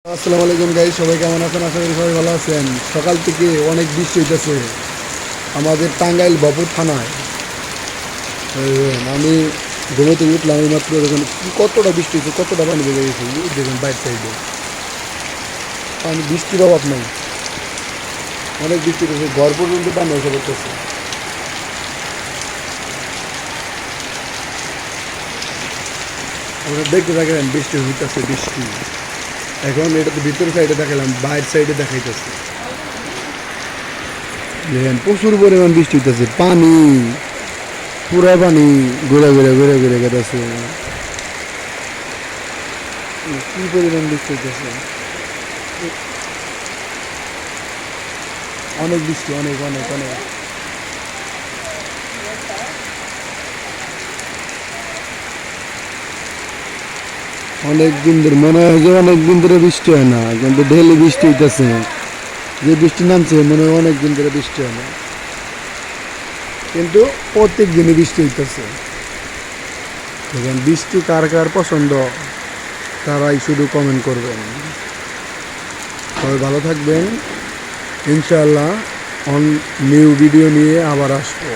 আসসালামু আলাইকুম গাইস, সবাই কেমন আছেন? আশা করি সবাই ভালো আছেন। সকাল থেকে অনেক বৃষ্টি হইতেছে আমাদের টাঙ্গাইল বাপুর থানায়। আমি ঘুমে থেকে উঠলাম এই মাত্র, দেখুন কতটা বৃষ্টি হয়েছে, কতটা পানি বেড়ে গেছে। দেখুন বাইর সাইডে পানি, বৃষ্টির অভাব নাই, অনেক বৃষ্টি হয়েছে, ঘর পর্যন্ত পানি এসে পড়তেছে। আপনারা দেখতে থাকেন বৃষ্টি হইতেছে, বৃষ্টি এখন এটা তো ভিতরের সাইডে দেখালাম, বাইরের সাইডে দেখাইতেছে। দেখেন প্রচুর পরিমাণ বৃষ্টি হইতেছে, পানি পুরা পানি ঘুরে ঘুরে ঘুরে ঘুরে গেছে। কি পরিমাণ বৃষ্টি হইতেছে, অনেক বৃষ্টি, অনেক অনেক অনেক। অনেক দিন ধরে মনে হয় যে অনেক দিন ধরে বৃষ্টি হয় না, কিন্তু ডেইলি বৃষ্টি হইতেছে। যে বৃষ্টি নামছে মনে হয় অনেক দিন ধরে বৃষ্টি হয় না, কিন্তু প্রত্যেক দিনই বৃষ্টি হইতেছে। দেখেন বৃষ্টি কার কার পছন্দ তারাই শুধু কমেন্ট করবেন। সবাই ভালো থাকবেন, ইনশাআল্লাহ নিউ ভিডিও নিয়ে আবার আসবো।